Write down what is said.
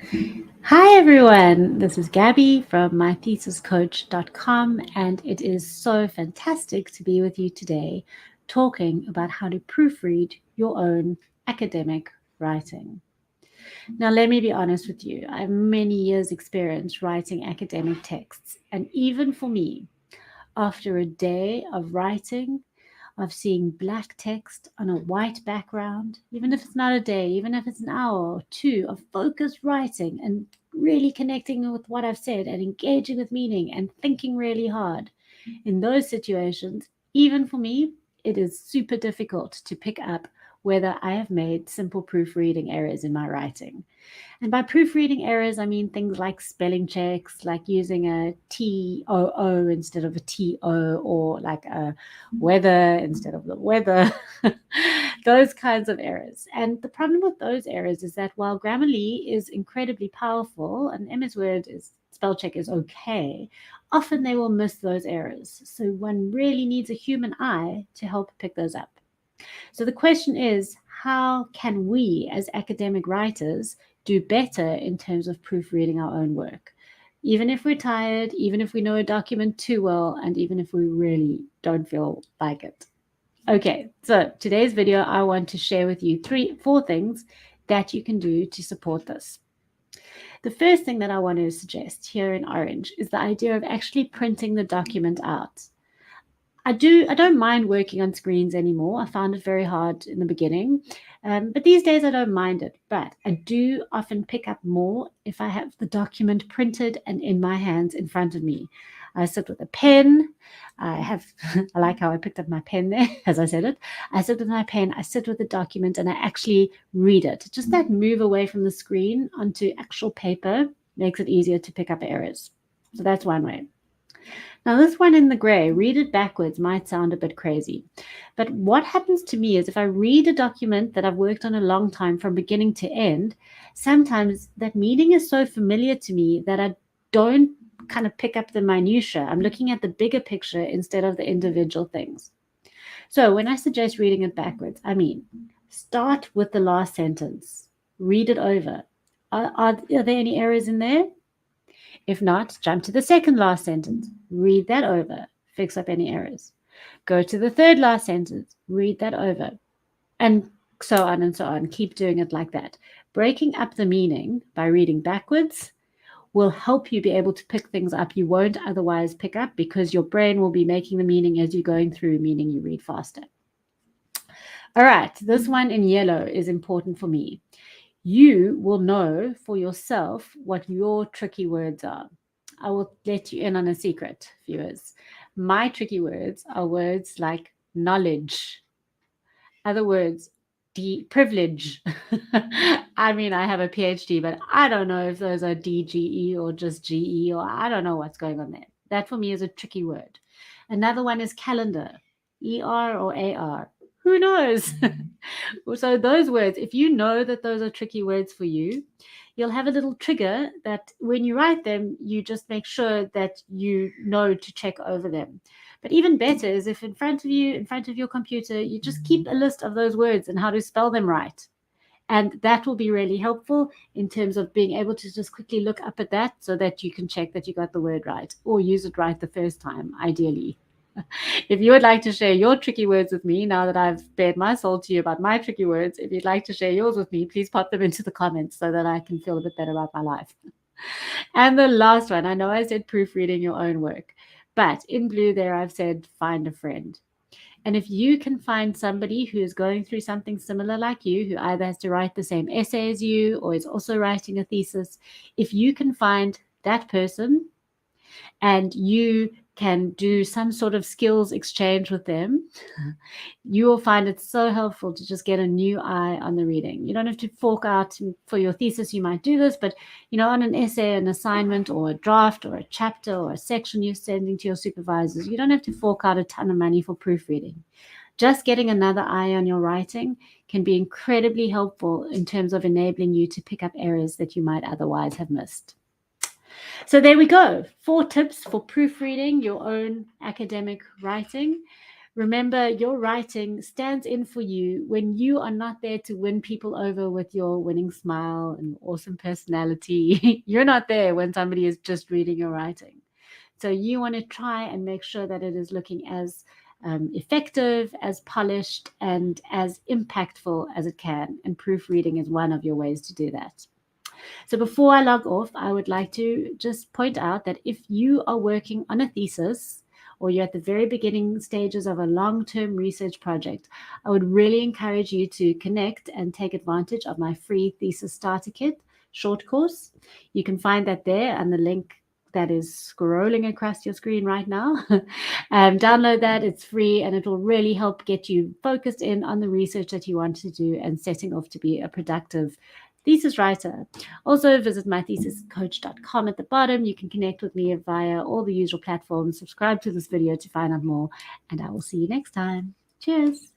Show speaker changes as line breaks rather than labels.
Hi everyone, this is Gabby from mythesiscoach.com, and it is so fantastic to be with you today talking about how to proofread your own academic writing. Now, let me be honest with you, I have many years' experience writing academic texts, and even for me, after a day of writing, of seeing black text on a white background, even if it's not a day, even if it's an hour or two of focused writing and really connecting with what I've said and engaging with meaning and thinking really hard. In those situations, even for me, it is super difficult to pick up whether I have made simple proofreading errors in my writing. And by proofreading errors, I mean things like spelling checks, like using a TOO instead of a TO, or like a weather instead of the weather, those kinds of errors. And the problem with those errors is that while Grammarly is incredibly powerful and MS Word is spell check is okay, often they will miss those errors. So one really needs a human eye to help pick those up. So the question is, how can we as academic writers do better in terms of proofreading our own work? Even if we're tired, even if we know a document too well, and even if we really don't feel like it. Okay, so today's video, I want to share with you four things that you can do to support this. The first thing that I want to suggest here in orange is the idea of actually printing the document out. I don't mind working on screens anymore. I found it very hard in the beginning, but these days I don't mind it. But I do often pick up more if I have the document printed and in my hands in front of me. I sit with a pen. I like how I picked up my pen there as I said it. I sit with my pen, I sit with the document, and I actually read it. Just that move away from the screen onto actual paper makes it easier to pick up errors. So that's one way. Now, this one in the gray, read it backwards, might sound a bit crazy. But what happens to me is if I read a document that I've worked on a long time from beginning to end, sometimes that meaning is so familiar to me that I don't kind of pick up the minutiae. I'm looking at the bigger picture instead of the individual things. So when I suggest reading it backwards, I mean, start with the last sentence, read it over. Are there any errors in there? If not, jump to the second last sentence, read that over, fix up any errors. Go to the third last sentence, read that over, and so on and so on. Keep doing it like that. Breaking up the meaning by reading backwards will help you be able to pick things up you won't otherwise pick up because your brain will be making the meaning as you're going through, meaning you read faster. All right, this one in yellow is important for me. You will know for yourself what your tricky words are. I will let you in on a secret, viewers. My tricky words are words like knowledge, other words, privilege. I mean, I have a PhD, but I don't know if those are DGE or just GE, or I don't know what's going on there. That for me is a tricky word. Another one is calendar, ER or AR. Who knows? So those words, if you know that those are tricky words for you, you'll have a little trigger that when you write them, you just make sure that you know to check over them. But even better is if in front of you, in front of your computer, you just keep a list of those words and how to spell them right. And that will be really helpful in terms of being able to just quickly look up at that so that you can check that you got the word right or use it right the first time, ideally. If you would like to share your tricky words with me, now that I've bared my soul to you about my tricky words, if you'd like to share yours with me, please pop them into the comments so that I can feel a bit better about my life. And the last one, I know I said proofreading your own work, but in blue there I've said find a friend. And if you can find somebody who is going through something similar like you, who either has to write the same essay as you or is also writing a thesis, if you can find that person and you can do some sort of skills exchange with them, you will find it so helpful to just get a new eye on the reading. You don't have to fork out for your thesis. You might do this, but on an essay, an assignment, or a draft, or a chapter, or a section you're sending to your supervisors, you don't have to fork out a ton of money for proofreading. Just getting another eye on your writing can be incredibly helpful in terms of enabling you to pick up errors that you might otherwise have missed. So there we go. 4 tips for proofreading your own academic writing. Remember, your writing stands in for you when you are not there to win people over with your winning smile and awesome personality. You're not there when somebody is just reading your writing. So you want to try and make sure that it is looking as effective, as polished, and as impactful as it can. And proofreading is one of your ways to do that. So before I log off, I would like to just point out that if you are working on a thesis or you're at the very beginning stages of a long-term research project, I would really encourage you to connect and take advantage of my free thesis starter kit short course. You can find that there and the link that is scrolling across your screen right now. Download that, it's free, and it will really help get you focused in on the research that you want to do and setting off to be a productive thesis writer. Also, visit mythesiscoach.com at the bottom. You can connect with me via all the usual platforms. Subscribe to this video to find out more, and I will see you next time. Cheers.